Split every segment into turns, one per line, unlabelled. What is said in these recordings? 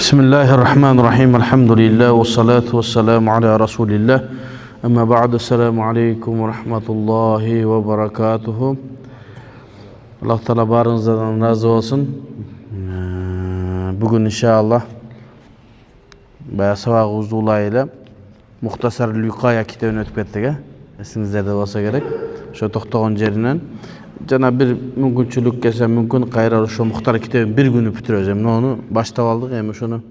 Bismillahirrahmanirrahim. Elhamdülillah ve salatu ve selamu ala Resulillah. Amma ba'du. Selamu aleykum ve rahmetullahi ve berekatuhu. Allah Teala barınızdan razı olsun. Bugün inşallah sabahımızda ulayla Muhtasar Lükaya kitabını ötüp ettik. Esinizlerde olsa gerek. Şu toktağın jerinden. Jana bir mümkünçülük kelse mümkün kayrar şu muhtar kitabın bir günü bitiröz. Onu başta aldık hem şunu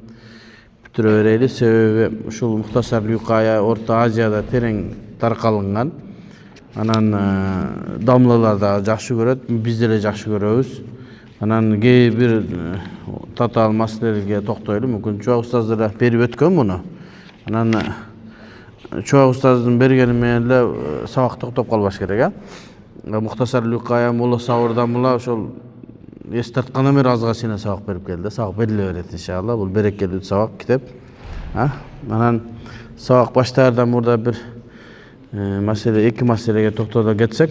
bitirövereyli. Sebebi şu Muhtasar Lükaya Orta Aziyada tereң tarqalıngan. Anan damlalar da жақсы көрөт, biz de жақсы көрөбүz. Anan bir tatal maселеге токтойлу. Мүмкүн чоң устаздар берип өткөн муну. Anan чоң устаздын бергени менен эле сабак токтоп калбаш керек, Muhtasar Lükaya Mulla Savur'dan Mulla şol estartqana bir azga sene sabak berip geldi. Sabak belli öğret inşallah. Bu bereketli sabak kitap. Anan sabak başlardan burada bir iki meseleye toktada geçsek.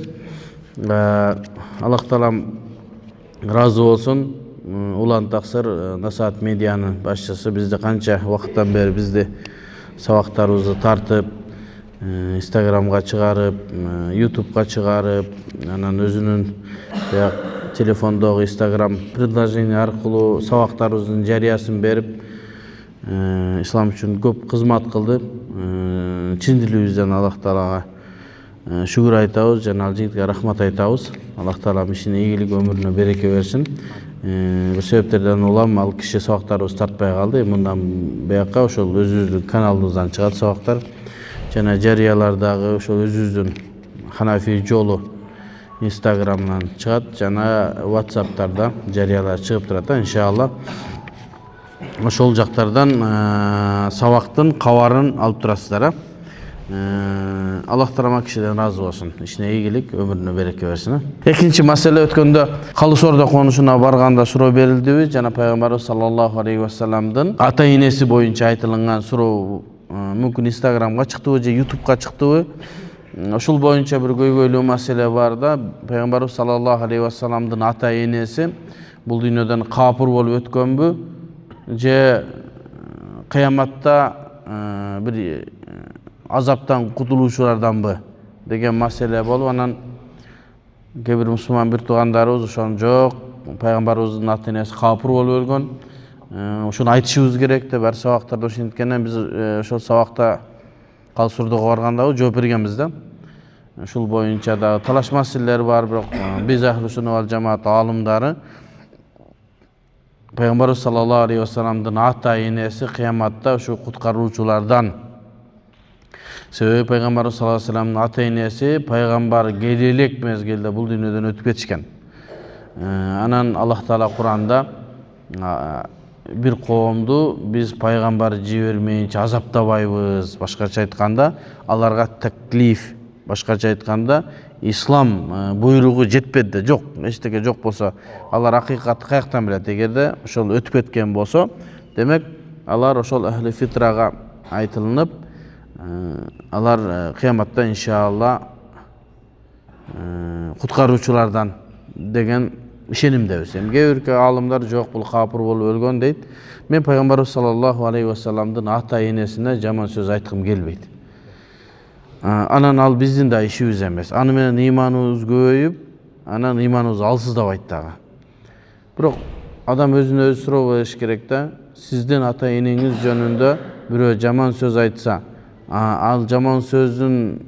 Allah Teala razı olsun. Ulan taksir Nasihat Media'nın başçısı bizde kança vakittan beri bizde sabaklarımızı tartıp Instagram'a çıkarıp, YouTube'a çıkarıp, anan özünün telefondagi Instagram предложение аркылуу сабактарыбыздын жарыясын берип, ислам үчүн көп кызмат кылды. Чын дилибизден Аллах Таалага шүгүр айтабыз, жана ал жигитке рахмат айтабыз. Аллах Таала ишине ийгилик, өмүрүнө береке берсин. Bir себептерден улам ал киши сабактарыбыз тартпай калды. Мындан бияка ошол өзүбүздүн каналыбыздан чыгат сабактар. Жана жарыялардагы ошол өзүбүздүн Ханафи жолу Instagram'dan чыгат, жана WhatsApp'tarda жарыялар чыгып турат. Иншалла ошол жактардан сабактын кабарын алып турасыздар. Аллах Таала кишиден разы болсун. Ишине ийгилик, өмүрүнө береке берсин. Экинчи маселе өткөндө калыс ордо конушуна барганда суроо берилдиби? Жана Пайгамбарыбыз саллаллаху алейхи ва салламдын ата энеси боюнча айтылган суроо мүмкүн Instagram'га чыктыбы же YouTube'га чыктыбы? Ошол боюнча bir көйгөйлүү маселе бар да. Пайгамбарыбыз саллаллаху алейхи ва салламдын ата энеси бул дүйнөдөн капыр болуп өткөнбү же кыяматта bir азаптан кутулуучуларданбы деген маселе болуп, анан кээ бир мусулман бир туугандарыбыз ошон жок, Пайгамбарыбыздын ата энеси капыр болуп өлгөн. Ошону айтышыбыз керек деп бар сабактарда ошенткенден биз ошол сабакта калыс ордого барганда жооп бергенбиз да. Ушул боюнча да талаш маселелер бар, бирок биз Ахлу Сунна вал Жамаат алымдары Пайгамбарыбыз саллаллаху алейхи ва салламдын ата энеси кыяматта ушу куткаруучулардан. Себеби Пайгамбарыбыз саллаллаху алейхи ва салламдын ата энеси пайгамбар келе элек мезгилде бул дүйнөдөн өтүп кетишкен. Анан Аллах Таала Куранда bir коомду биз пайгамбар жибермейинче азаптабайбыз. Башкача айтканда, аларга таклиф, башкача айтканда, ислам буйругу жетпеди, жок, эчтеке жок болсо, алар акыйкатты каяктан билет? Эгерде ошол өтүп кеткен болсо, демек алар ошол ахли фитрага айтылынып, алар кыяматта иншалла куткаруучулардан деген ишенимдебиз. Кээ бир алымдар жок, бул капыр болуп өлгөн дейт. Мен Пайгамбарыбыз саллаллаху алейхи ва салламдын ата энесине жаман сөз айткым келбейт. Анан ал биздин да ишибиз эмес. Аны менен ыйманыбыз көбөйүп, анан ыйманыбыз алсыздабайт дагы. Бирок адам өзүнө өзү суроо бериш керек да. Сиздин ата энеңиз жөнүндө бирөө жаман сөз айтса, ал жаман сөздүн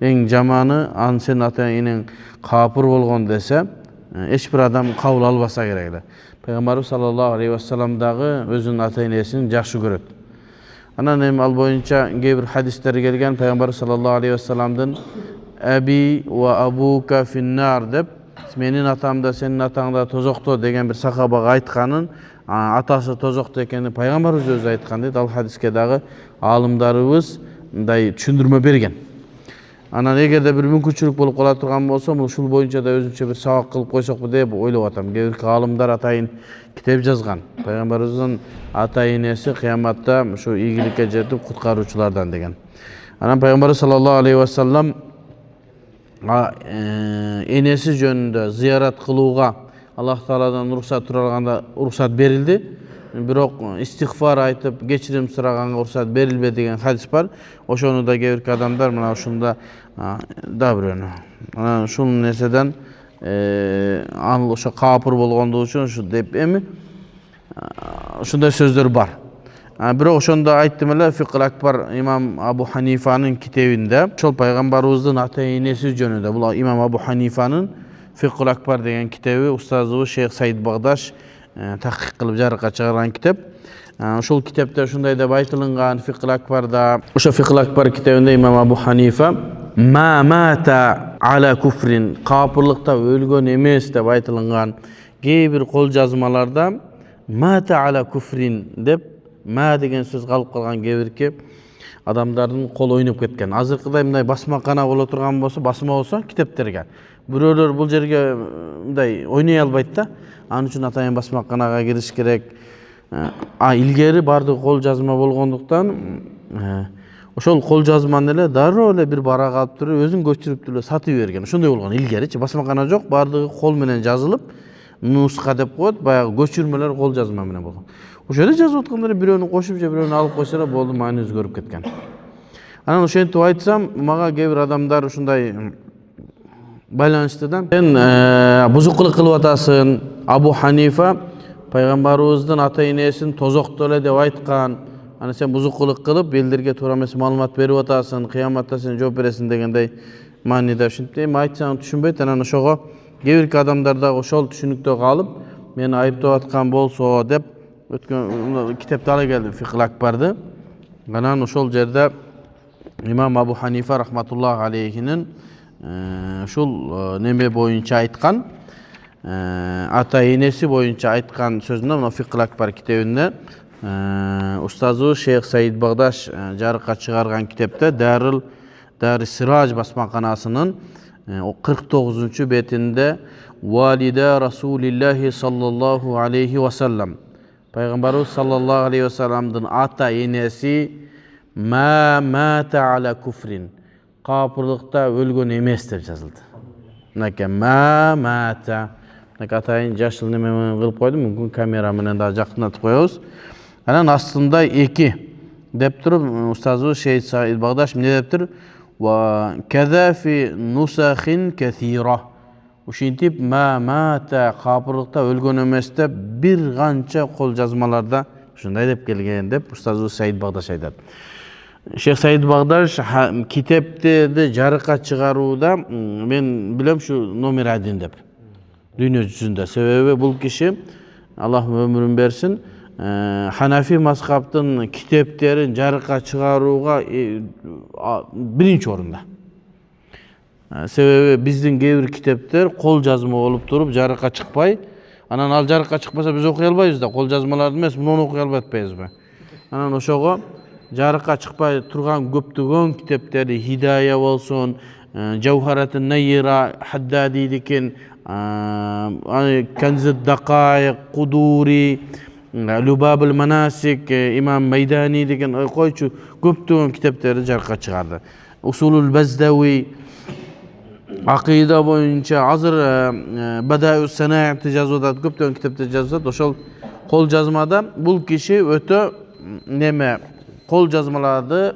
эң жаманы аны сенин ата энең капыр болгон десе, эч бир адам кабыл албаса керек эле. Пайгамбарыбыз саллаллаху алейхи ва саллам дагы өзүнүн ата энесин жакшы көрөт. Анан эми ал боюнча кээ бир хадистер келген, Пайгамбарыбыз саллаллаху алейхи ва салламдын аби ва абука финнар деп, менин атам да сенин атаң да тозокто деген бир сахабага айтканын, атасы тозокто экенин Пайгамбарыбыз өзү айткан дейт. Ал хадиске дагы алымдарыбыз мындай түшүндүрмө берген. Анан эгерде бир мүмкүнчүлүк болуп кала турган болсо, ушул боюнча да өзүнчө бир сабак кылып койсокпу деп ойлоп атам. Кээ бир алымдар атайын китеп жазган. Пайгамбарыбыздын ата энеси кыяматта ушу ийгиликке жетип куткаруучулардан деген. Анан Пайгамбарыбыз саллаллаху алейхи ва саллам энеси жөнүндө зыярат кылууга Аллах Тааладан уруксат турганда уруксат берилди. бирок истигфар айтып кечирим сураганга уруксат берилбе деген хадис бар. Ошону да кээ бир адамдар мына ушунда да бирөөнү. Анан ушул нерседен ал ошо капыр болгондугу үчүн ушу деп эми ушундай сөздөр бар. Бирок ошондо айттым эле Фикл Акбар имам Абу Ханифанын китебинде ошол пайгамбарыбыздын ата энеси жөнүндө бул имам Абу Ханифанын Фикл Акбар деген китеби устазыбыз Шейх Саид Багдаш тахкик кылып жарыкка чыгарган китеп. Ошол китепте ушундай деп айтылган Фикл Акбарда, ошо Фикл Акбар китебинде имам Абу Ханифа ма мата аля куфрин, капырлыкта өлгөн эмес деп айтылган. Кээ бир кол жазмаларда мата аля куфрин деп ма деген сөз калып калган, кээ бирки адамдардын кол ойноп кеткен. Азыркыдай мындай басмакана боло турган болсо, басма болсо китептерге бирөөлөр бул жерге мындай ойной албайт да. Анын үчүн атайын басмаканага кириш керек. Илгери бардыгы кол жазма болгондуктан ошол кол жазманы эле дароо эле бир барак алып туруп өзүн көчүрүп эле сатып берген. Ошондой болгон илгеричи басмакана жок, бардыгы кол менен жазылып, нуска деп коет, баягы көчүрмөлөр кол жазма менен болгон. Ошо жерде жазып атканда бирөөнү кошуп же бирөөнү алып койсо эле болду, маани өзгөрүп кеткен. Анан ошентип айтсам, мага кээ бир адамдар ушундай байланышты да. Сен бузукулук кылып атасың, Абу Ханифа пайгамбарыбыздын ата энесин тозокто эле деп айткан. Аны сен бузукулук кылып элдерге туура эмес маалымат берип атасың, кыяматта сен жооп бересиң дегендей мааниде ушинтип айтсаң түшүнбөйт. Анан ошого кээ бир адамдар да ошол түшүнүктө калып, мени айыптап аткан болсо деп өткөн китепти ала келдим, Фикл Акбарды. Анан ошол жерде имам Абу Ханифа рахматуллах алейхинин ушул неме боюнча айткан, ата энеси боюнча айткан сөзүндө мына Фикл Акбар китебинде устазыбыз Шейх Саид Багдаш жарыкка чыгарган китепте Дари Сираж басмаканасынын 49 бетинде Валида Расулиллахи саллаллаху алейхи ва саллам, пайгамбарыбыз саллаллаху алейхи ва салламдын ата энеси мата аля куфрин, капырлыкта өлгөн эмес деп жазылды. Мынакей мата. Мынакей атайын жашыл неме менен кылып койдум, мүмкүн камера менен да жакындатып коебуз. Анан астында 2 деп туруп устазыбыз Шейх Саид Багдаш эмне деп тур? Ва казафи нусахин касира. Ушинтип мата капырлыкта өлгөн эмес деп бир канча кол жазмаларда ушундай деп келген деп устазыбыз Саид Багдаш айтат. Шейх Саид Багдаш китепти жарыкка чыгарууда мен билем ушу номер 1 деп дүйнө жүзүндө. Себеби бул киши, Аллах өмүрүн берсин, Ханафи мазхабтын китептерин жарыкка чыгарууга биринчи орунда. Себеби биздин кээ бир китептер кол жазма болуп туруп жарыкка чыкпай, анан ал жарыкка чыкпаса биз окуй албайбыз да, кол жазмаларды эмес, муну окуй албай атпайбызбы? Анан ошого жарыкка чыкпай турган көптөгөн китептери, Хидая болсун, Жаухаратын Найра Хаддадидикин, Канзуд Дакаиq, Кудури, Любабул Манасик, Имам Майдани деген койчу көптөгөн китептерди жарыкка чыгарды. Усулул Баздави акыйда боюнча азыр Бадауус Санаатты жазып атат, көптөгөн китепти жазып атат. Ошол кол жазмада бул киши өтө неме кол жазмаларды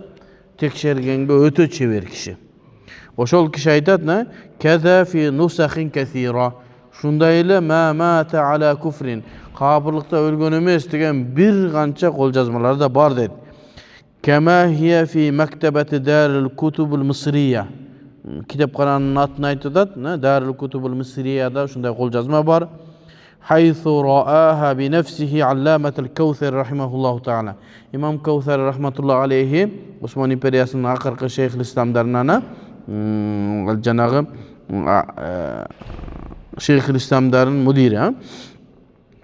текшергенге өтө чебер киши. Ошол киши айтат, каза фи нусахин касира. Шундай эле мата аля куфрин, капырлыкта өлгөн эмес деген бир канча кол жазмалар да бар дейт. Кама хия фи мактабати Дарул Кутубул Мисрия. Китепкананын атын айтып атат, Дарул Кутубул Мисрияда ушундай кол жазма бар. Хайсу рааха би нафсихи Алламатул Каусар рахимахуллаху таала. Имам Каусар рахматуллах алейхи Осман империясынын акыркы шейх исламдарынан жанагы шейх исламдардын мудири,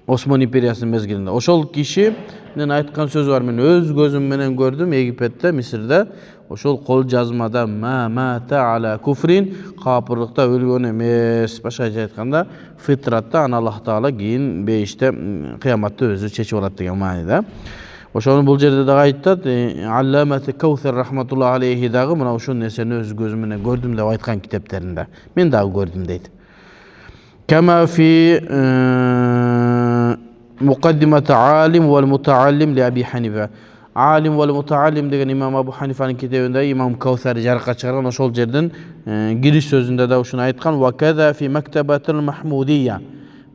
Осман империясынын мезгилинде. Ошол кишинин айткан сөзү бар, мен өз көзүм менен көрдүм Египетте, Мисирде. Ошол кол жазмада мата аля куфрин, капырлыкта өлгөн эмес. Башкача айтканда, фитратта аны Аллах Таала кийин бейиште кыяматта өзү чечип алат деген мааниде. Ошону бул жерде дагы айтат, Алламат Каусар рахматуллах алейхи дагы мына ушул нерсени өз көзүм менен көрдүм деп айткан китептеринде. Мен дагы көрдүм дейт. Кама фи Muqaddimatu alim wal mutaallim li Abi Hanifa. Alim wal mutaallim degan İmam Abu Hanifa'nın kitabında İmam Kavsari jarqa çıkargan oşol жерден giriş sözünde de şunu aytkan ve kaza fi Maktabatul Mahmudiyya.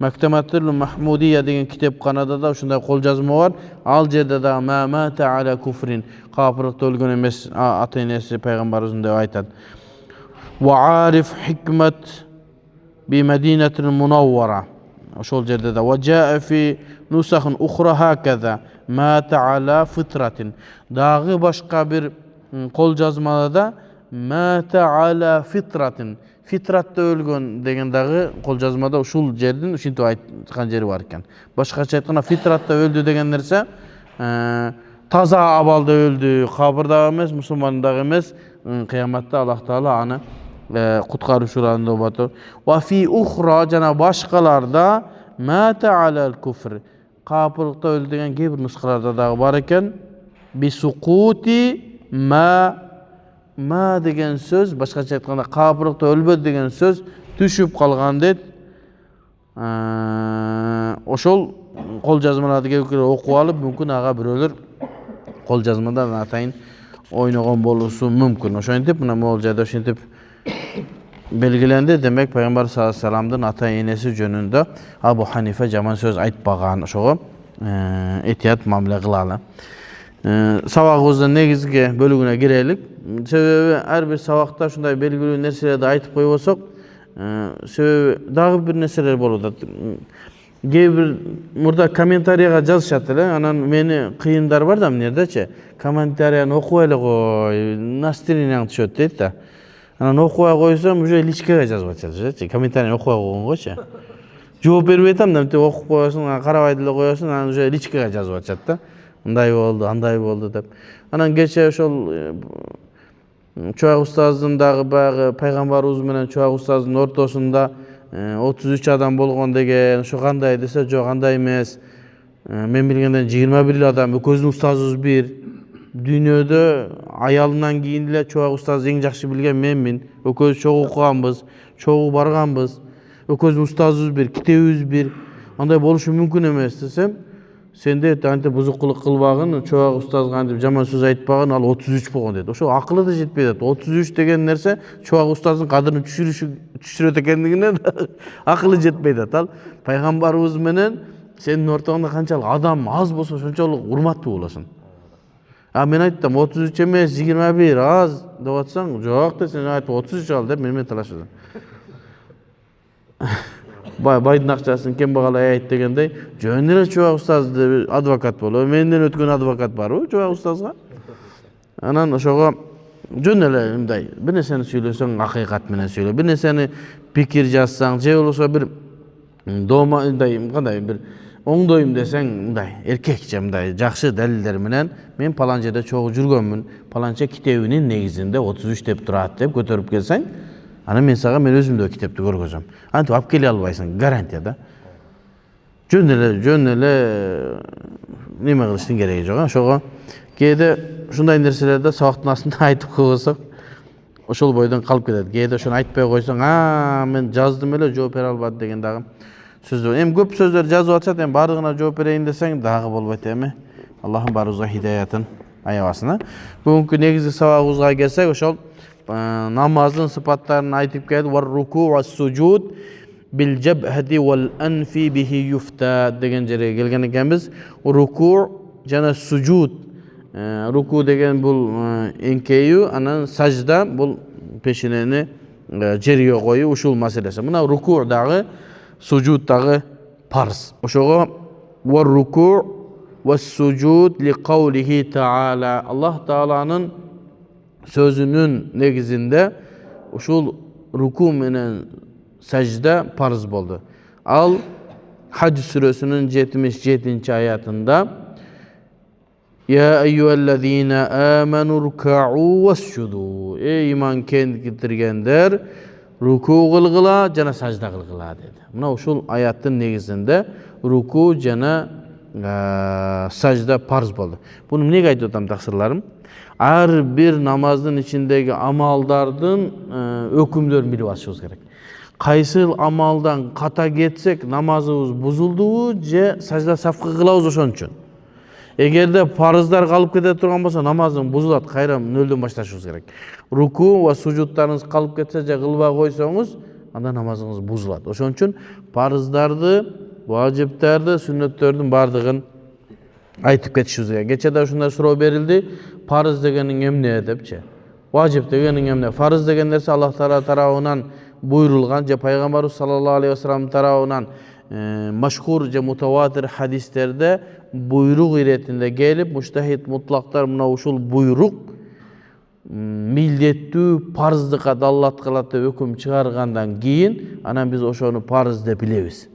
Maktabatul Mahmudiyya degan kitapxonada da şunday qo'lyozma var. Al jerde da ma mata ala kufrin. Kafirlikte ölgön emes ata-enesi Peygamberimiz deb aytadi. Ve arif hikmet bi Medinetil Munawwara. Oşol jerde de ve jaa fi nusakhin ukhra hakaza mata ala fitratin. Dağı başka bir qo'lyozmada mata ala fitratin. Fitratda ölgön degen dağı qo'lyozmada uşul жердин uşintip aytkan jeri var eken. Başkaça aytkanda fitratda öldü degen nerse taza abalda öldü, kabirda emes, musulmanda emes, kıyamatda Allah Taala anı kutkaruşlarında batır. Ve fi ukhra jana başkalarda mata alal kufr. Kafirlikte öldü degen kebir nuskalarda dağı var eken. Bi suquti ma degen söz, başkaça aytkanda kafirlikte ölbödü degen söz düşüp kalgan deyt. Oşol qo'lyozmalarni kelip okup alıp mümkün ağa biröler qo'lyozmadan atayın oynagan boluşu mümkün. Oşontip mına mo'ljada oşontip belgilendi. Demek Peygamber sallallahu aleyhi ve sellem'den ata-enesi jönündө Abu Hanifa jaman söz aytpagan. Oşogo etiyat mamle kılalı. Sabagыбыздын negizgi bölügüne girelik. Sebebi her bir sabakta şunday belgili nerselerdi aytıp koyup olsak, sebebi dagı bir nerseler bolup. Bir burada kommentariyaga жазышат эле. Анан мени кыйындар бар да мынердечи. Комментарияны окуп эле кой, настроениең түшөт дейт да. Анан окубай койсом, уже личкеге жазып атышат. Комментарияны окубай койгонгочу. Жооп бербей атам да, мынтип окуп коесуң, карабай деле коесуң, анан уже личкеге жазып атышат да. Мындай болду, андай болду деп. Анан кече ошол Чуак устаздын дагы баягы пайгамбарыбыз менен Чуак устаздын ортосунда 33 адам болгон деген, ошо кандай десе, жок андай эмес. Мен билгенден 21 адам, экөөбүздүн устазыбыз бир. Дүйнөдө аялынан кийин эле Чуак устазды эң жакшы билген менмин. Экөөбүз чогуу окуганбыз, чогуу барганбыз. Экөөбүздүн устазыбыз бир, китебибиз бир. Андай болушу мүмкүн эмес десем, сенде антип бузукулук кылбагын, Чуак устазга антип жаман сөз айтпагын, ал 33 болгон дейт. Ошо акылы да жетпей атат. 33 деген нерсе Чуак устаздын кадырын түшүрөт экендигинен акылы жетпей атат. Ал пайгамбарыбыз менен сенин ортоңда канчалык адам аз болсо ошончолук урматтуу болосуң. Мен айттым 33 эмес 21 аз деп атсаң, жок деп сен айтып 33 ал деп менен талашасың. Байдын акчасын кембагал айт дегендей, жөн эле Чуак устазды адвокат болуп, менден өткөн адвокат барбы Чуак устазга? Анан ошого жөн эле мындай, бир нерсени сүйлөсөң акыйкат менен сүйлө, бир нерсени пикир жазсаң, же болбосо бир дома мындай кандай бир оңдойм десең, мындай эркекче мындай жакшы далилдер менен мен палан жерде чогуу жүргөнмүн, паланча китебинин негизинде 33 деп турат деп көтөрүп келсең, анан мен сага мен өзүм да китепти көргөзөм. Антип алып келе албайсың, гарантия да. Жөн эле неме кылыштын кереги жок. Ошого кээде ушундай нерселерди сабактын астында айтып койсок, ошол бойдон калып кетет. Кээде ошону айтпай койсоң, мен жаздым эле, жооп бере албады деген дагы сөздөр. Эми көп сөздөр жазып атышат, эми бардыгына жооп берейин десең дагы болбойт эми. Аллахым барыбызга хидаятын аябасын. Бүгүнкү негизги сабагыбызга келсек, ошол намаздын сыпаттарын айтып келди. Вар руку ва суджуд бил жабхати вал анфи бихи юфта деген жерге келген экенбиз. Руку жана суджуд. Руку деген бул эңкею, анан сажда бул пешенени жерге коюу, ушул маселеси. Мына руку дагы, суджуд дагы парз. Ошого вар руку ва суджуд ли каулихи таала. Аллах Тааланын sözünün negizinde uşul ruku menen səcdə parz boldu. Al Hac suresinin 77. ayatında Ya eyyühellezine amenu ruka'u vescudu. Ey iman keltirgenler ruku kılgıla jana sajda kılgıla dedi. Mına uşul ayatın negizinde ruku jana sajda parz boldu. Bunu emnege aytып атам taksirlarım? Her bir namazın içindeki amaldardın hükümlerini bilip açışımız gerek. Кайсыл амалдан ката кетсек намазыбыз бузулдубу же сажда сафкы кылабыз ошон үчүн. Эгерде парыздар калып кете турган болсо намазың бузулат, кайра нөлдөн башташыбыз керек. Руку ва сужуттарыңыз калып кетсе же кылбай койсоңуз, анда намазыңыз бузулат. Ошон үчүн парыздарды, важиптарды, сүннөттөрдүн бардыгын айтып кетишибиз керек. Кечеде ушундай суроо берилди, парыз дегениң эмне депчи. Важип дегениң эмне? Парыз деген нерсе Аллах Таала тарабынан буйрулган же пайгамбарыбыз саллаллаху алейхи вассалам тарабынан машхур же мутаватир хадистерде буйрук иретинде келип, муштахид мутлактар мына ушул буйрук милдеттүү парыздыкка даллат кылат деп өкүм чыгаргандан кийин анан биз ошону парыз деп билебиз.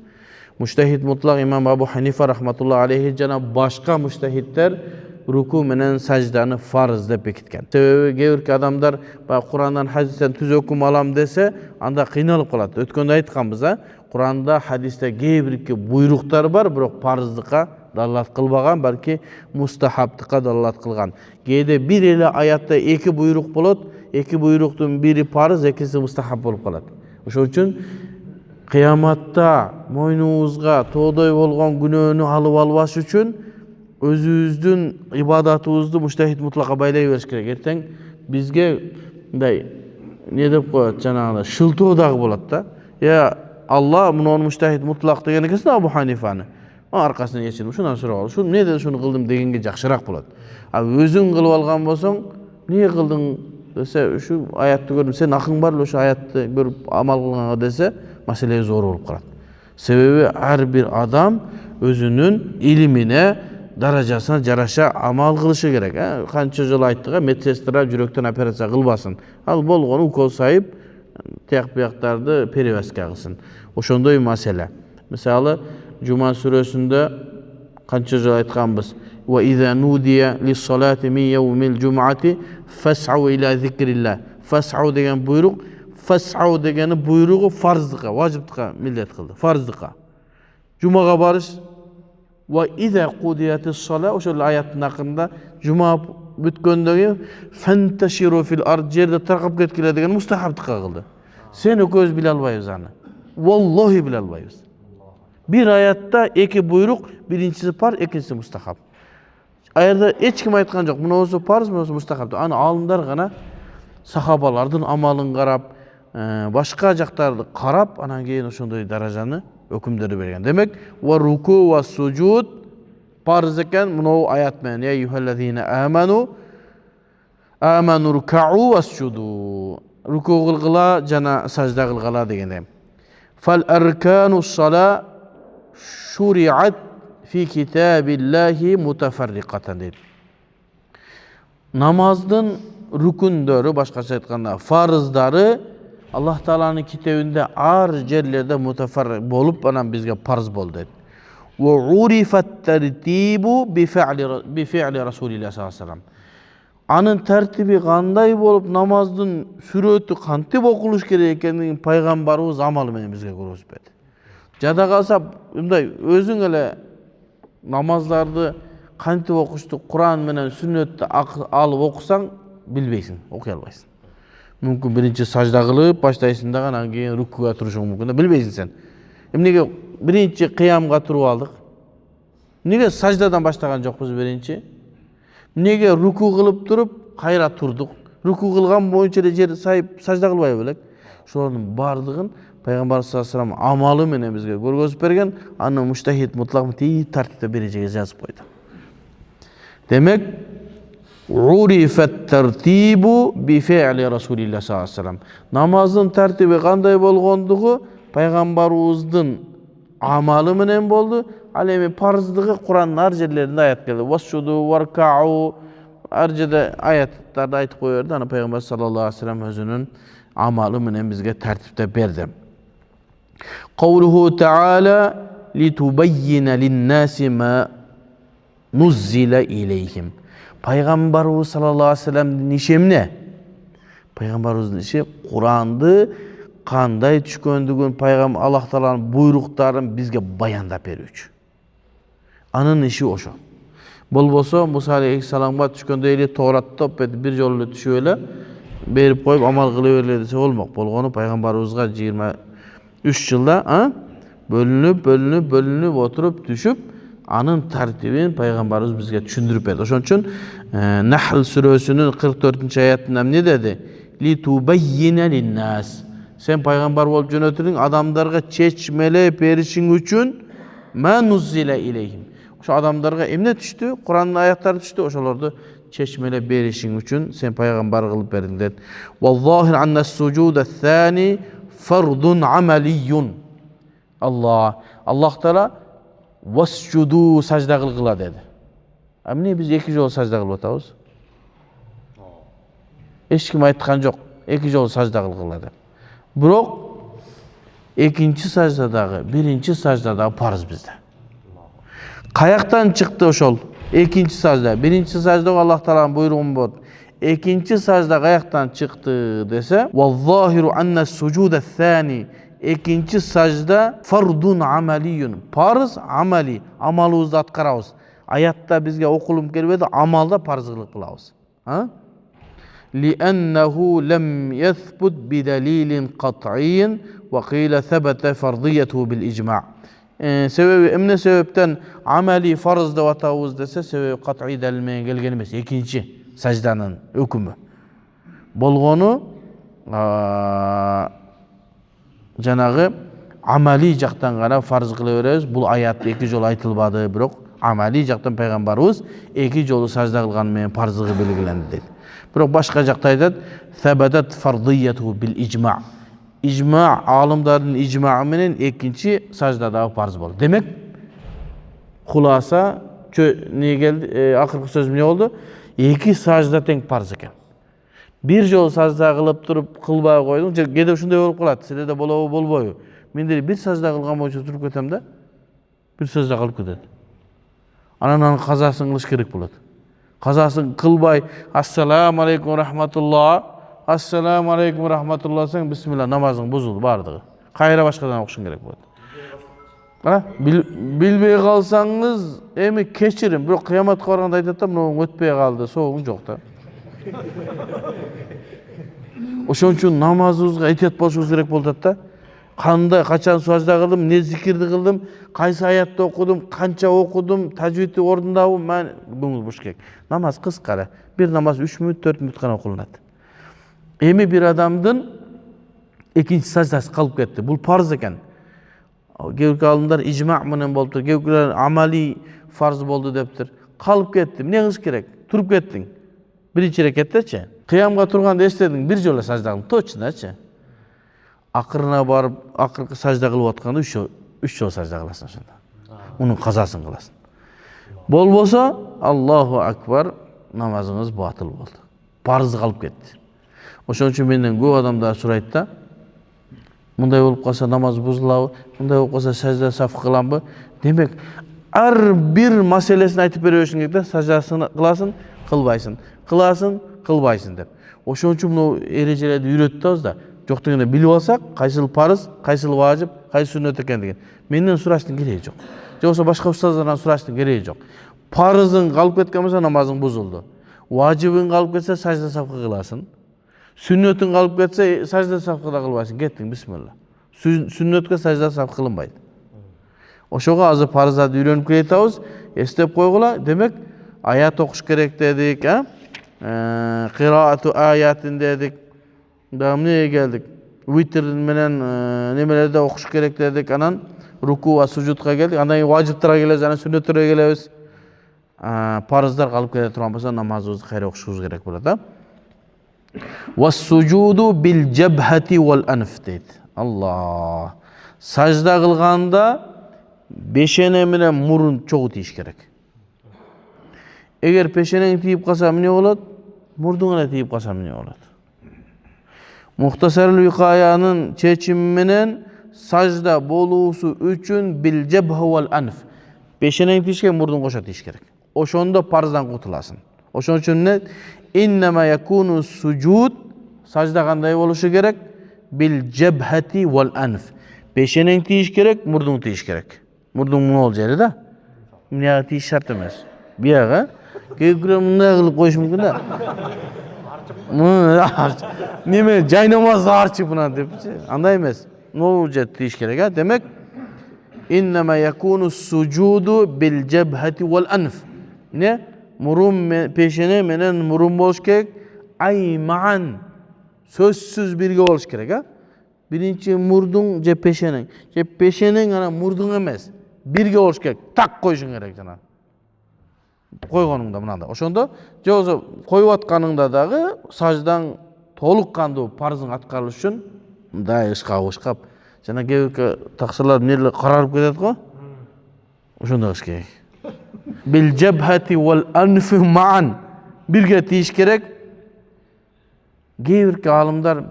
Муштахид мутлак имам Абу Ханифа рахматуллаху алейхи жана башка муштахидтер руку менен сажданы фарыз деп бекиткен. Себеби кээ бир адамдар Курандан, хадистен түз өкүм алам десе, анда кыйналып калат. Өткөндө айтканбыз, Куранда, хадисте кээ бир буйруктар бар, бирок парыздыкка даллат кылбаган, балки мустахабтыкка даллат кылган. Кээде бир эле аятта эки буйрук болот, эки буйруктун бири парыз, экиси мустахаб болуп калат. Ошон үчүн кыяматта мойнубузга тоодой болгон күнөөнү алып албаш үчүн өзүбүздүн ибадатыбызды муштахид мутлакка байлай бериш керек. Эртең бизге мындай не деп коет, жанагы шылтоо дагы болот да. Алла муну муштахид мутлак деген экенсиң Абу Ханифаны. Аркасынан ечилип ушундан сурап ал. Ушуну эмне деп ушуну кылдым дегенге жакшыраак болот. Өзүң кылып алган болсоң, эмне кылдың десе, ушу аятты көрдүм, сен акың бар эле ошо аятты көрүп амал кылганга десе, маселе зор болуп калат. Себеби ар бир адам өзүнүн илимине, даражасына жараша амал кылышы керек. Канча жолу айттык, медсестра жүрөктөн операция кылбасын. Ал болгону укол сайып, тияк-бияктарды перевязка кылсын. Ошондой маселе. Мисалы, Жума сүрөсүндө канча жолу айтканбыз. Ва иза нудия лис-салати мин яумил жум'ати фас'у ила зикрилlah. Фас'у деген буйрук, фас'у дегени буйругу фарздыкка, важиптыкка милдет кылды. Фарздыкка. Жумага барыш. Ва иза кудиятис-сала, ошол аяттын акырында жума бүткөндөн кийин фанташиру фил ард, жерде таркап кеткиле деген мустахабтыкка кылды. Сен экөөбүз биле албайбыз аны. Валлахи биле албайбыз. Bir ayatta iki buyruk, birincisi par, ikincisi mustahab. Ayarda hiç kim aytkan yok. Muna parız, muna mustahab. Ana alımlar gana sahabalardın amalın qarab, başka jaqtardı qarab, anan keyin ошондой darajany ökümleri bergen. Demek wa ruku wa sujud parız eken muna ayat menen. Ya eyyuhellezine amanu ruk'u wasjudu. Ruku kılgıla jana sajda kılgıla degende. Fal erkanus salat şuriat fi kitabillahi mutafarriqatan deydi. Namazdın rükündörü, başkaça aytkanda farzdары Allah Taala'nın kitabında ar yerlerde mutafarriq bolup anan bizge farz boldu dedi. Ve urifat tertibu bi fi'li Rasulillah sallallahu aleyhi ve sellem. Anın tertibi kanday bolup namazdın sürötü kantip okuluş gerek ekenligin Peygamberimiz amalı menen bizge көрсөтпөдү. Jada kalsa, özün ele namazlarda kantip okuştu, Kur'an menen sünnetті alıp okusan, bilbeysin, okuy albaysın. Mümkün birinci sajda kılıp, baştaysın da anan keyin rükûga turuşun mümkün de bilbeysin sen. Emnege birinci kıyamga turup aldık. Emnege sajdadan başlagan jokpuz birinci. Emnege rükû kılıp turup, kayra turduk. Rükû kılgan boyunca da jeri sayıp sajda kılbay belek. Şuların bardığın Peygamber sallallahu aleyhi ve sellem amalı menen bizge görgözüp bergen, anı mujtahid mutlak tiyip tartipte berejege жазып koydu. Demek urifet tertibu bi fi'li Rasulillah sallallahu aleyhi ve sellem. Namazın tertibi kanday bolgondugu Peygamberimizdin amalı menen boldu. Alemi parzdığı Kur'an'ın har yerlerinde ayet geldi. Vasjudu varka'u har yerde ayetlarda aytıp koyardı. Ana Peygamber sallallahu aleyhi ve sellem özünün amalı menen bizge tertipte berdi. Kavluhu Teala litubayyine linnâsi ma nuzzile ileyhim. Peygamberimiz sallallahu aleyhi ve sellem'in işi emne? Peygamberimizin işi Kur'an'dı kanday düşköndügün Peygamber Allah Taala'nın buyruktарын bizge bayandap berүүчү. Anın işi oşo. Bolboso Musa aleyhissalamga düşkönde eli Tawrat'ta bir jolu düşüp ele berip koyup amal kılıp ele dese olmak. Bolgonu Peygamberimizga 3 yılda bölünüp oturup düşüp anın tartibini Peygamberimiz bizge düşündürüp berdi. Oşon üçün Nahl surasının 44-ayetinde ne dedi? Li tubayyine linnas. Sen peygamber bolup jönötürdüň adamlarga çeçmelep berişiň üçün ma nuzzila ileyhim. Oşo adamlarga emne düştü? Kur'an'ın ayetlari düştü. Oşolordu çeçmelep berişiň üçün sen peygamber kılıp berdiň dedi. Wallahir annas sujuda thani fardun amaliyyun. Allah Teala vasjudu sajda kılgıla dedi. Amine biz 2 jol sajda kılıp atabız. Hiç kim aytkan jok. 2 jol sajda kılgıla dedi. Biroq ekinci sajdadagı, birinci sajdadagı farz bizde. Kayaktan çıktı oşol? Ekinci sajda, birinci sajda Allah Taala'nın buyruğu bor. Ekinci sajda kayaktan çıktı dese, "Vallahiru anna sujuda thani." Ekinci sajda fardun amaliyyun. Farz amali, amalыбызды atkarabız. Ayatda bizge okulum kelbedi, amalda farzlyk kılabız. Ha? لأنه لم يثبت بدليل قطعي وقيل ثبت فرضيته بالإجماع. Sebebi emne sebepten ameli farzda atabız dese sebebi kat'i delilmen gelgen emes. Ekinci sajdanın hükümü. Bolgonu janağı amali jaktan gana farz kıla berебиz. Bul ayatda 2 jol aytılbady, birok amali jaktan peygamberimiz 2 jolu sajda kılgan menen farzlygy belgilendi dedi. Birok başka jakta aytat, "Sabatat fardiyyatuhu bil icma'." İcma, alimlerin icmaı menen ekinci sajdadagy farz boldu. Demek hulasa ne geldi? Akırkı sözüm ne oldu? 2 sajda teң farz eken. Bir jol sajda kılıp turup kılbay koydun, gede uşunday bolup kalat. Sizde de bolabı bolboyu. Men de bir sajda kılgan boyunca turup ketem de bir sajda kalıp ketedi. Ananın kazaсын kılış kerek bolot. Kazaсын kılbay, "Assalamu aleykum rahmatullah." "Assalamu aleykum rahmatullah" sen bismillah namazın bozuldu bardygy. Kayra başkadan okuşun gerek bolot. Ha? Bilbey kalsanız emi keçirin. Bir kıyamet barganda aytat da muну ötpey kaldı. Soğuğun jok da. Oşon üçün namazыбызга ehtiyat boluşubuz gerek bolot da. Kандай, kaçan sajda kıldım, ne zikirdi kıldım, kaysı ayatda okudum, kança okudum, tajvidi orundabı, men köңүл boş gerek. Namaz kıskara. Bir namaz 3 minut, 4 minut gana okulunadı. Emi bir adamdın ikinci sajdası kalıp ketdi. Bul farz eken. Kevki alımlar icma' menen boluptur, kevkiler amali farz boldu deptir. Kalıp ketdim. Ne kılış gerek? Turup kettin. Birinci reketteçi. Kıyamga turganda esledin, bir jola sajda kıldım. Toçunaçı. Akırına barıp, akırkı sajda kılıp atkanda 3 jol sajda kılasın şunda. Onun kazaсын kılasın. Bolbosa Allahu Akbar namazınız batıl boldu. Farzı kalıp ketdi. Oşon üçün menden көп adamlar surayt da, mınday bolup kalsa namaz bozulabı, mınday bolup kalsa sajda saf kılanbı. Demek ar bir maselesini aytıp berýärsin gerek, sajdasyny kılasın, kılbaysın. Kılasın, kılbaysın dep. Oşon üçün bu erejelerdi үйrөtübüz da, jok degende bilip alsak, kaysyl farz, kaysyl wajib, kaysyl sünnet ekendigi. Menden suraştın gereği jok. Joksa başka ustazlardan suraştın gereği jok. Farzın kalıp ketken bolsa namazın bozuldu. Wajibin kalıp ketse sajda safka kılasın. Sünnetin kalıp ketse sajda safka da kılbaysın. Kettin bismillah. Sünnetke sajda saf kılınbaydı. Oşoga azı farzda үйrөнүp ketebиz, estep koygula. Demek ayat okuş gerek dedik, ha? Kıraatu ayatin dedik. Dağım neye geldik? Witrin menen nemelerde okuş gerek dedik. Anan ruku ve sucudga geldik. Andan vaciptara geliriz, anan sünnetlere geliriz. Farzlar kalıp kete turan bolsa namazыбызды kayra okuşubuz gerek bolot. Ve sucudu bil cebhati vel anf deydi. Allah. Sajda kılganda beşene menen murun çoğu tiyiş gerek. Eğer peşeneň tiyip kalsa ne bolat? Murduňa tiyip kalsa ne bolat? Muhtasarul Vikayanın çeçimi menen sajda bolusu üçün bil cebha vel anf. Peşeneň tiyişke murdun koşa tiyiş gerek. Oşonda farzdan kutulasın. Oşon üçün ne? İnnema yakunu sucud sajda kanday boluşu gerek? Bil cebhati vel anf. Peşeneň tiyiş gerek, murdun tiyiş gerek. Murdun ne ol jeri da? Mine tiyiş şart emes. Biyaga kekure mınдай kılıp koyuş mümkün da. Neme jay namazda arçıp buna depçi. Андай emes. No'jet deyish kerak ha. Demek innama yakunu sujudu bil jabhati wal anf. Ne? Murun peşine menen murun bolish kerak. Ay ma'an. Sözsüz birge bolish kerak ha. Birinchi murdun je peşening. Je peşening ana murdun emas. Birge bolish kerak. Tak koyuşun kerak jana. Koygonungda mınanda. Oşonda je olsa koyup atkanыңda dagы sajdan толық қанды парыздың атқарылышы үшін мындай ышқап жана кээ таксырлар эмнелер карарып кетет го ошондой кылыш керек. Бил жабхати вал анфи маан бирге тийиш керек. Кээ бир алымдар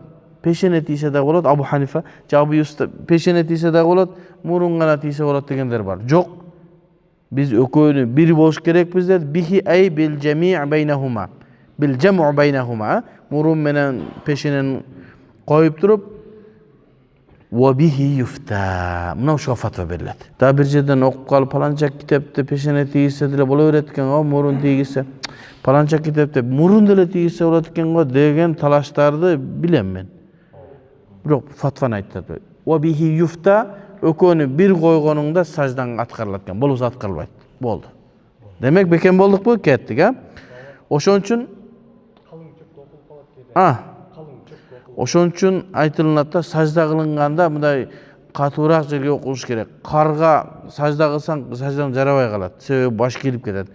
пешене тийсе да болот, Абу Ханифа, Абу Юсуф пешене тийсе да болот, мурун гана тийсе болот дегендер бар. Жок. Биз экөөнү бир болуш керекпиз деп бихи ай бил жами' байнахума. Bil jam'u baynahuma murun menen peşinen koyup durup ve bihi yufta. Mına uşa fatva berilet. Da bir yerden okup kalıp palançak kitapta peşine tiyse dile bola öğretken o murun tiyse palançak kitapta murun dile tiyse öğretken o degen talaşlardı bilem ben. Biroq fatvan aytты. Ve bihi yufta ökönü bir koygonunda sajdan atkarılatken. Bolus atkarılbayt. Boldu. Demek beken bolduk bu kettik ha. Oşon üçün ошон үчүн айтылынат да сажда кылынганда мындай катуураак жерге окуш керек. Карга сажда кылсаң саждаң жарабай калат. Себеби баш келип кетет.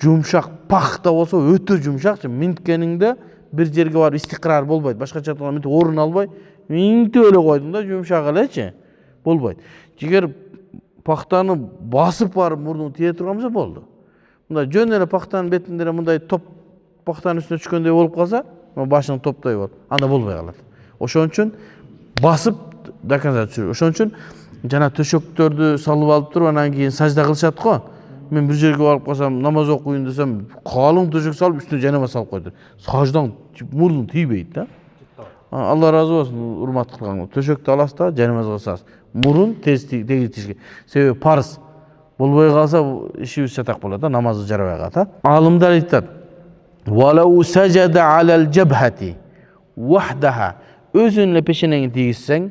Жумшак пахта болсо өтө жумшак, минткениңде бир жерге барып истикрар болбойт. Башкача айтканда минтип орун албай, минтип эле койдуң да жумшак элечи. Болбойт. Эгер пахтаны басып барып мурдуң тие турган болсо болду. Мындай жөн эле пахтанын бетинде мындай топ пахтанын үстүнө түшкөндөй болуп калса, башың топтой болот. Анда болбой калат. Ошон үчүн басып до конца түшүрүп. Ошон үчүн жана төшөктөрдү салып алып туруп анан кийин сажда кылышат го. Мен бир жерге барып калсам, намаз окуйун десем, калың төшөк салып үстүнө жанама салып койду. Саждаң мурдуң тийбейт да. Алла разы болсун, урмат кылган. Төшөктү аласыз да, жанамазга кыласыз. Мурун тез тийишке. Себеби парыз болбой калса ишибиз чатак болот да, намазды жарабай калат. Алымдар айтат: "Валау сажада алал жабхати вахдага" өзүнө пешенеңи тийгизсең,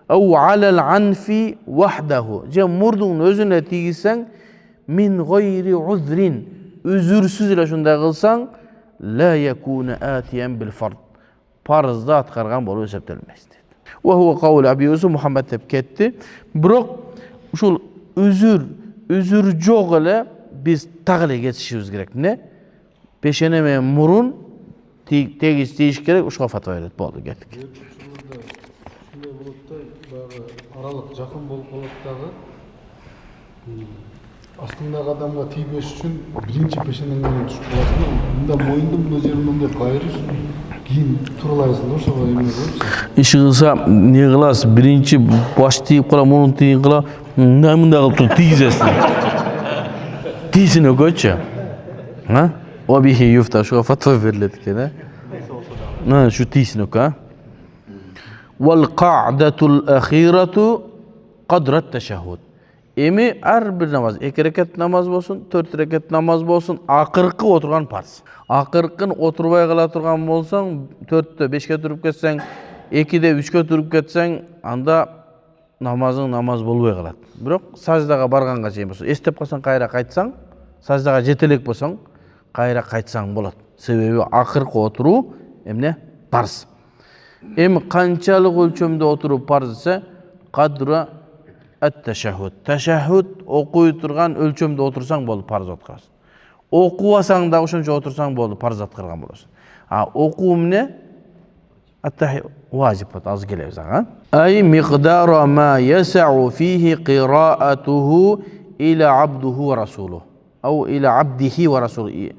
"ау алал анфи вахдаху" же мурдуң өзүнө тийгизсең, "мин гайри узрин" үзүрсүз эле ушундай кылсаң, "ла якуна атиян бил фард" парызды аткарган болуп эсептелмес дейт. Ва хува каул Абу Юсуф Мухаммад деп кетти. Бирок ушул үзүр жок эле биз так эле кетишибиз керек. Не? Пешене менен мурун тегиз тийиш керек, ушуга фатва берет. Болду, кеттик.
Шундай болот да, баягы аралык жакын болуп калат дагы. Астыңдагы адамга тийбеш үчүн биринчи пешенең менен түшүп каласың. Мында моюндун мына жеринен деп кайрыш, кийин туралайсың да, ошого эмне болупса.
Иши кылса не кыласыз? Биринчи баш тийип кала, мурун тийип кала, мындай кылып туруп тийгизесиң. Тийсин өкөчү. Ha? O bihi yufta, şuga fatva veriledi ki ne? Şu tiysin oka. Wal qa'datul akhiratu qadrat teşehhud. Emi her bir namaz, 2 rekat namaz bolsun, 4 rekat namaz bolsun, akırkı oturgan farz. Akırkın oturbay kala turgan bolsan, 4'te 5'ke turup ketsen, 2'de 3'ke turup ketsen, anda namazın namaz bolbay kalat. Biroq sajdaga barganга чейин bolsun, estep kalsan kayra kaytsan, sajdaga жетелек bolsan, кайра кайтсаң болот. Себеби акыркы отуруу эмне? Парз. Эми канчалык өлчөмдө отуруу парз десе, кадра ат-ташаххуд. Ташаххуд окуй турган өлчөмдө отурсаң болду, парз аткарасың. Окубасаң да ошончо отурсаң болду, парз аткарган болосуң. Окуу эмне? Ат-тахи важип болот, азыр келебиз ага. Ай миqdara ма ясау фихи qiraatuhu ila abduhu wa rasuluhu. أو إلى عبده ورسوله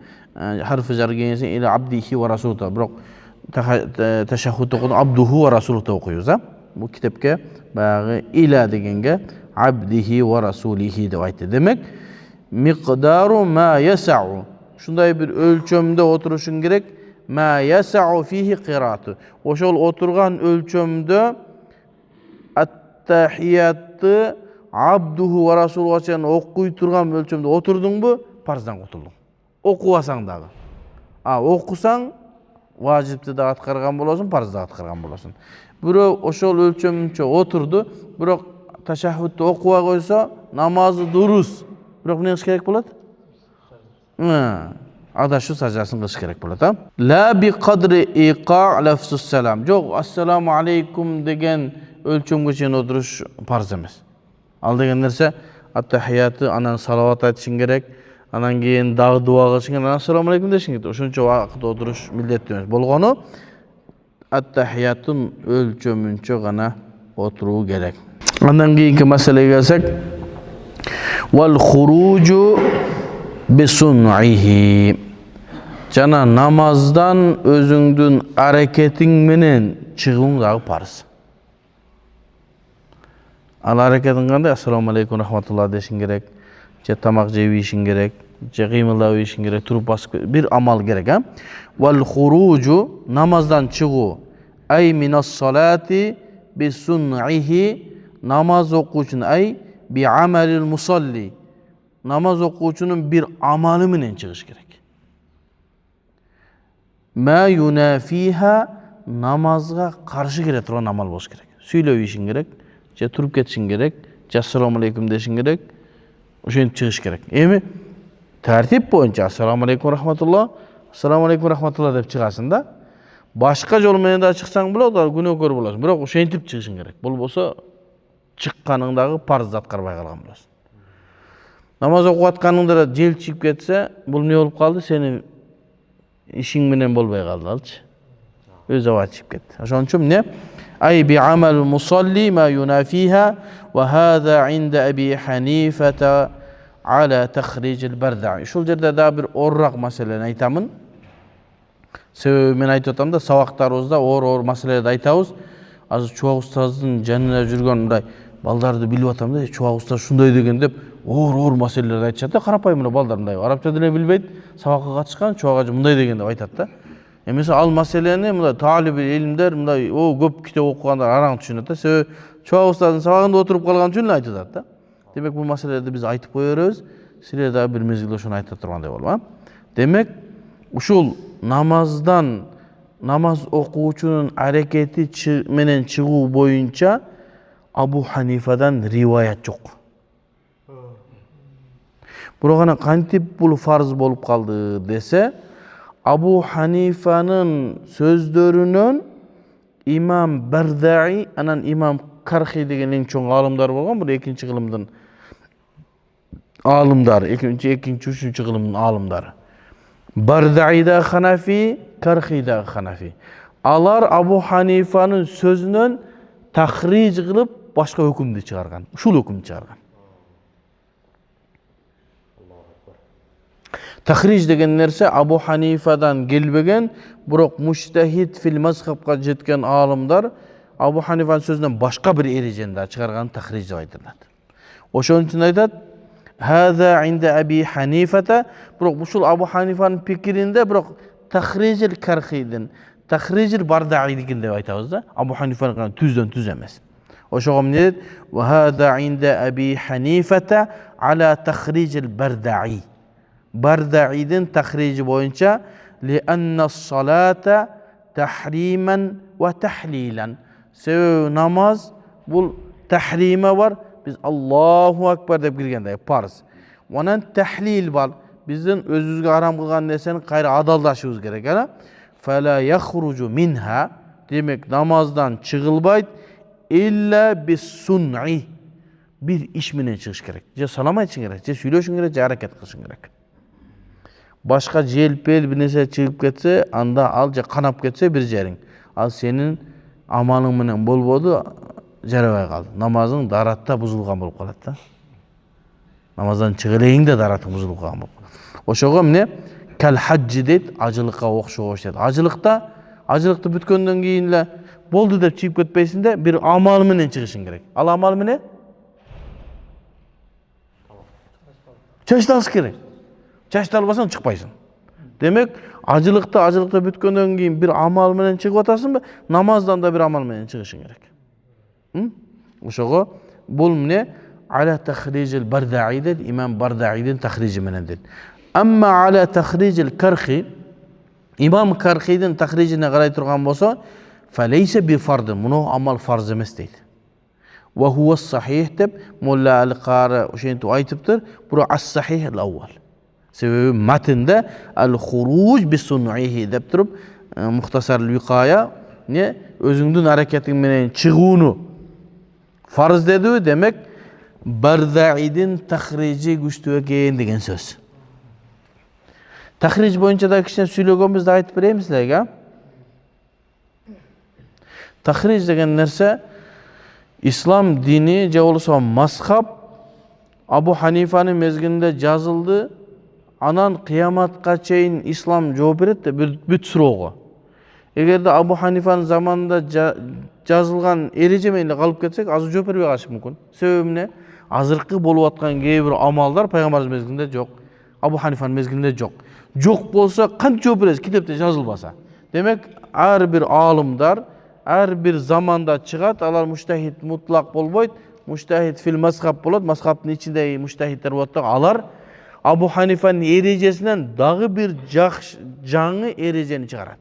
حرف جر جنسي إلى عبده ورسوله بروك تشهد تقول عبده ورسوله توقيوزا bu kitapga bayağı ila degenge abdihi ve rasulihi de aytdı. Demek miqdaru ma yasa'u. Şunday bir ölçömde oturuşun gerek. Ma yasa'u fihi qiraatu. Oşol oturgan ölçömde at-tahiyatı abduhu ve rasuluhu açan okuy turgan ölçömde oturdun bu, parzdan kurtuldun. Okuvasan dağı. Okusan vacipti da atkargan bolasın, farz da atkargan bolasın. Biro oşol ölçömünçe oturdu, biro taşahhütte okuğa koysa namazı duruz. Biro ne iş gerek bolat? Adaşı sajasını kılış gerek bolat. La bi kadri iqa' lafzus selam. Yok, assalamu aleykum degen ölçömge çeyin oturuş farz emes. Al degen nerse attahiyatı anan salavat aytışın gerek. Anan keyin dagı dua kılışın gerek. Assalamu aleykum deşin gerek. Oşunça wagt oturuş milletli emes. Bolgonu attahiyatın ölçömünçe gana oturuğu gerek. Andan keyinki meseleye gelsek. Vel hurucu bi sun'ihi. Jana namazdan özüңdün hareketin menen çıgıň dagı farz. Al hareketin kандай? Assalamu aleykum rahmatullah deşin gerek. Je tamak jep işin gerek. Je kıymıldap işin gerek. Turup basıp bir amal gerek. Vel hurucu namazdan çıgуу. Ay minas salati bi sun'ihi. Namaz okuuchun ay bi amalil musalli. Namaz okuuchunun bir amalı menen çıgış gerek. Ma yunafiha namazga karşı kere turan amal boş gerek. Süylöp işin gerek. Je turup ketişin gerek. Je assalamu aleykum deşin gerek. Oşentip çıgış gerek. Emi tertip boyunca assalamu aleykum rahmatullah, assalamu aleykum rahmatullah dep çıgasın da. Başka jol menen da çıksaң bolat, al günökör bolasın. Biroq oşentip çıgışın gerek. Bolboso çıkkanыңdagı farz atkarбай kalgan bolasın. Namaz okup atkanыңda da jel чыгып кетсе, бул ne bolup kaldı? Seni işin menen bolbay kaldı alçı. Öz awa çyp ketdi. Oşon üçin ne? Ay bi amal musalli ma yunafiha ve hada inda Abi Hanifata ala tahricil barda'i. Şol jerde da bir orrak meseleni aytamın. Sebebi men aytып atam da sabaklarыбызda оор маселелерди айтабыз. Azı Çuvağı ustazdın janına жүргөн мындай балдарды билип атам да, Çuvağı ustaz şunday деген деп оор маселелерди айтышат да, карапайым мына балдар мындай арабча деле билбейт, сабакка катышкан, Çuvağı мындай деген деп айтат да. Эмесе ал маселени мындай талиби илимдер, мындай көп китеп окугандар араң түшүнөт да. Себеби Çuvağı ustaздын сабагында отуруп калган үчүн эле айтып атат да. Демек бул маселелерди биз айтып кое беребиз. Силер дагы бир мезгилде ошону айта тургандай болуп. Демек ушул namaz okuuchunun hareketi menen çıgуу boyunca Abu Hanifa'dan rivayet yok. Buragana kantip bul farz bolup kaldı dese, Abu Hanifa'nın sözlörünün İmam Berda'i, anan İmam Karhi degen en çoğun alımlar bolgan, bu ikinci kılımdın alımları, ikinci, üçüncü kılımdın alımları. Berda'i'da Hanafi, Karhi'da Hanafi. Alar Abu Hanifa'nın sözünün tahric kılıp başka hükümdü çıkargan. Şul hükümdü çıkargan. Tahric degen nerse Abu Hanifa'dan gelbegen, biroq mujtahid fil mazhabga jetken alımlar Abu Hanifa'nın sözünden başka bir erejende çıkargan tahric dep aytılат. Oşon üçin aytat, "Hada inde Abi Hanifa'ta", biroq bu şul Abu Hanifa'nın pikirinde biroq tahricil Karhi'den, tahricil Barda'i'den dep aytabız da. Abu Hanifa'nın tüzden tüz emes. Oşogum ne dedi? "Ve hada inde Abi Hanifa'ta ala tahricil Barda'i." Barda'i'den tahrici boyunca li'anna salata tahriman ve tahlilan. Sebebi namaz bu tahrime var. Biz Allahu Ekber dep girgende farz. Onan tahlil var. Bizden özüzge haram kılgan neseni kayra adaldaşыбыз gerek. Fela yakhrucu minha. Demek namazdan çıgılbayt illa bis sun'i. Bir iş menen çıgış gerek. Je salam aytışın gerek, je süйлөшүң gerek, je hareket kılışın gerek. Başka jelpel bir nese çıgıp ketse, anda al je kanap ketse bir jeriň. Al senin amalyň menen bolbodu, jarabay kaldı. Namazın daratda buzulgan bolup kalat da. Namazdan çıgıleýiň de daratı buzulup kalgan bolup. Oşoga ne? Kal hacci deyt, acılıkka okşoş deyt. Acılıkta bütkönden keyin ele boldu dep çyp ketpeysin de bir amal menen çıgışın gerek. Al amal menen? Çaştalış gerek. Çaştalbasan çıkpaysın. Demek acılıkta bütkönden keyin bir amal menen çıkıp atasın, namazdan da bir amal menen çıgışın gerek. Oşoga bul ne? Ala tahricil Barda'i dedi, İmam Barda'i'den tahrici menen dedi. Amma ala tahricil Karhi, İmam Karhiyдің тахрижіне қарай тұрған болса, фалейсе би фарды, мұны амал фарз емес дейді. Ва хуа сахих деп Молла Әл-Қары ошентип айтыптыр. Бұл ас-сахих ал-аувал. Себебі мәтінде әл-хуруж бис-сун'ихи деп тұрып, Мұхтасар ал-Виқая не өзіңдің әрекетіңменен шығуыны фарз деді, демек Бардаидың тахрижи күшті екен деген сөз. Тахриж бойынша да кішкене сөйлегенбізді айтып береміз сіздерге. Тахриж деген нәрсе ислам дини же болса мазхаб Абу Ханифаның мезгілінде жазылды, анан қияматқа чейин ислам жооп берет бүт суроого. Эгерде Абу Ханифаның заманында жазылған эреже менен калып кетсек, азыр жооп бербей калышы мүмкүн. Себеби эмне? Азыркы болуп аткан кээ бир амалдар пайгамбарыбыз мезгилинде жок, Абу Ханифанын мезгилинде жок. Жок болса, канча жооп бересиз китепте жазылбаса? Демек, ар бир алымдар, ар бир заманда чыгат, алар муштахид мутлак болбойт, муштахид фил мазхаб болот, мазхабтын ичинде муштахидтер болот, алар Абу Ханифанын эрежесинен дагы бир жаңы эрежени чыгарат.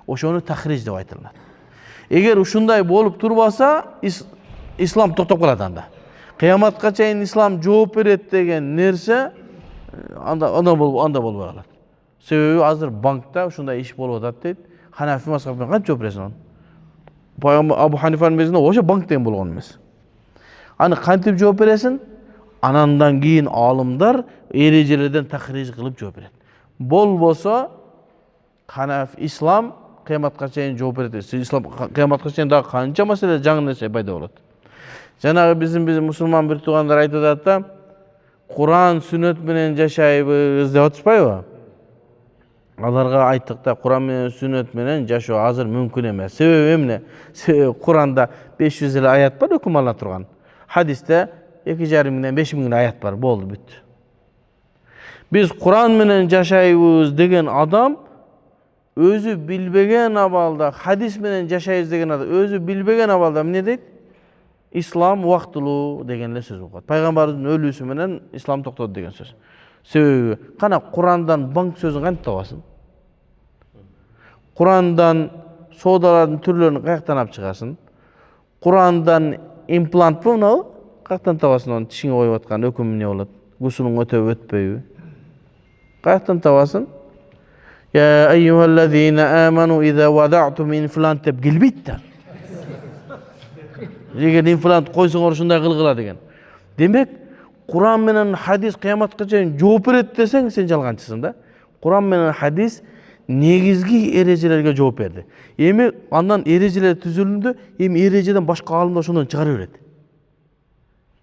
Ошону тахриж деп айтылат. Эгер ушундай болуп турбаса, ислам токтоп калат анда. Кыяматка чейин ислам жооп берет деген нерсе анда болбой калат. Себеби азыр банкта ушундай иш болуп атат дейт. Ханафи мазхабынан канча жооп бересиң аны? Абу Ханифанын мезгилинде ошо банк деген болгон эмес. Аны кантип жооп бересиң? Анандан кийин алымдар эрежелерден тахриж кылып жооп берет. Болбосо Ханаф ислам кыяматка чейин жооп берет. Ислам кыяматка чейин дагы канча маселе жаңы нерсе пайда болот. Жанагы биздин мусулман бир туугандар айтып атат да, Куран сүннөт менен жашайбыз деп атышпайбы? Аларга айттык да, Куран менен сүннөт менен жашоо азыр мүмкүн эмес. Себеби эмне? Себеби Куранда 500 эле аят бар өкүм ала турган. Хадисте 2,5 миңден 5 миң аят бар, болду бүт. Биз Куран менен жашайбыз деген адам өзү билбеген абалда, хадис менен жашайбыз деген адам өзү билбеген абалда эмне дейт? Ислам убактылуу деген эле сөз болот. Пайгамбарыбыздын өлүүсү менен ислам токтоду деген сөз. Себеби кана Курандан банк сөзүн кантип табасың? Курандан соодалардын түрлөрүн каяктан алып чыгасың? Курандан имплант мынабы? Каяктан табасың аны тишиңе коюп аткан өкүм эмне болот? Гусулуң өтөбү өтпөйбү? Каяктан табасың? Я айюхаллазина аману иза вадa'тум имплант деп келбейт да. Эгер имплант койсоңор ушундай кылгыла деген. Демек, Куран менен хадис кыяматка чейин жооп берет десең, сен жалганчысың да. Куран менен хадис негизги эрежелерге жооп берди. Эми андан эрежелер түзүлүндү, эми эрежеден башка алымдар ошондон чыгара берет.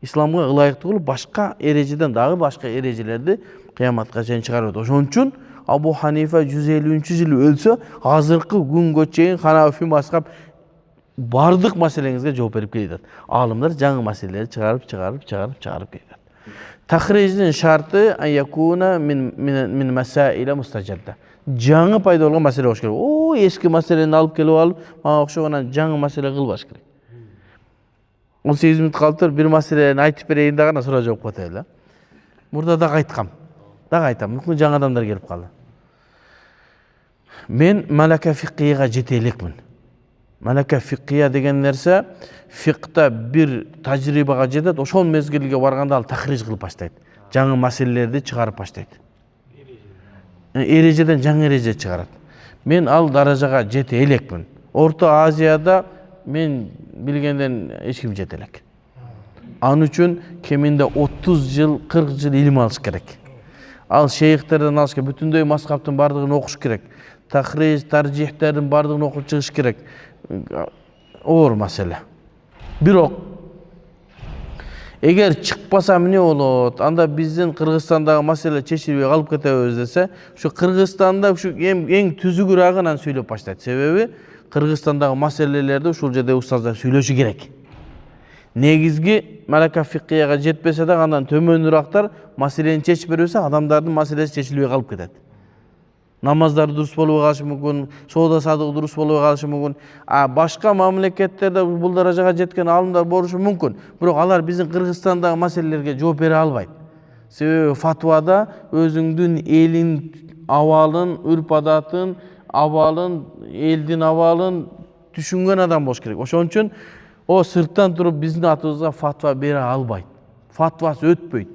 Исламга ылайыктуу кылып башка эрежеден дагы башка эрежелерди кыяматка чейин чыгара берет. Ошон үчүн Абу Ханифа 150-жылы өлсө, азыркы күнгө чейин Ханафи мазхаб бардык маселеңизге жооп берип келет. Алымдар жаңы маселелерди чыгарып келет. Тахриждин шарты аякуна мин масаила мустажадда. Жаңы пайда болгон маселе болуш керек. О, эски маселени алып келип алып, мага окшогон жаңы маселе кылбаш керек. 18 мүнөт калыптыр, бир маселени айтып берейин дагы суроо жооп кетели. Мурда дагы айткам. Мүмкүн жаңы адамдар келип калды. Мен малака фикыйга жете элекмин. Малака фикыя деген нерсе фикта бир тажрыйбага жетет, ошол мезгилге барганда ал тахриж кылып баштайт. Жаңы маселелерди чыгарып баштайт. Эрежеден жаңы эреже чыгарат. Мен ал даражага жете элекмин. Орто Азияда мен билгенден эч ким жете элек. Аны үчүн кеминде 30 жыл, 40 жыл илим алыш керек. Ал шейхтерден алыш керек, бүтүндөй мазхабтын бардыгын окуш керек. Тахриж, таржихтердин бардыгын окуп чыгыш керек. Оор маселе. Бирок эгер чыкпаса эмне болот? Анда биздин Кыргызстандагы маселе чечилбей калып кетебиз десе, ушу Кыргызстанда ушу эң түзүгүрагынан сүйлөп баштайт. Себеби Кыргызстандагы маселелерди ушул жерде устаздар сүйлөшү керек. Негизги малака фикыяга жетпесе да андан төмөнүрактар маселени чечип бербесе, адамдардын маселеси чечилбей калып кетет. Намаздар дұрыс болуы қалышы мүмкін, сауда садық дұрыс болуы қалышы мүмкін. Башка мамлекеттерде бұл даражаға жеткен алымдар болушы мүмкін. Бирок алар биздин Кыргызстандагы маселелерге жооп бере албайт. Себеби фатвада өзүңдүн элин абалын, үрп адатын, абалын, элдин абалын түшүнгөн адам болуш керек. Ошон үчүн о сырттан туруп биздин атыбызга фатва бере албайт. Фатвасы өтпөйт.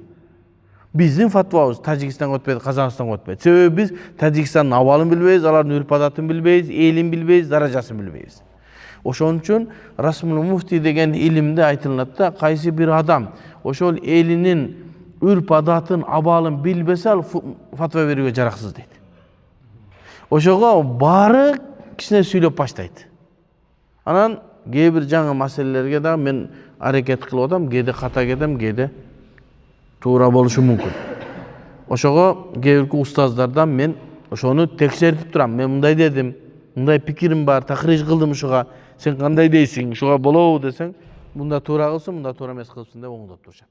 Биздин фатвабыз Тажикстанга өтпөйт, Казакстанга өтпөйт. Себеби биз Тажикстандын абалын билбейбиз, алардын үрп адатын билбейбиз, элин билбейбиз, даражасын билбейбиз. Ошон үчүн Расмул Муфти деген илимде айтылат да, кайсы бир адам ошол элинин үрп адатын, абалын билбесе ал фатва берүүгө жараксыз дейт. Ошого баары кичине сүйлөп баштайт. Анан кээ бир жаңы маселелерге да мен аракет кылып атам, кээде ката кетем, кээде туура болушу мүмкүн. Ошого кээ бир устаздардан мен ошону текшертип турам. Мен мындай дедим, мындай пикирим бар, такриж кылдым ушуга. Сен кандай дейсиң? Ушуга болобу десең, мында туура кылсын, мында туура эмес кылсын деп оңдоп турушат.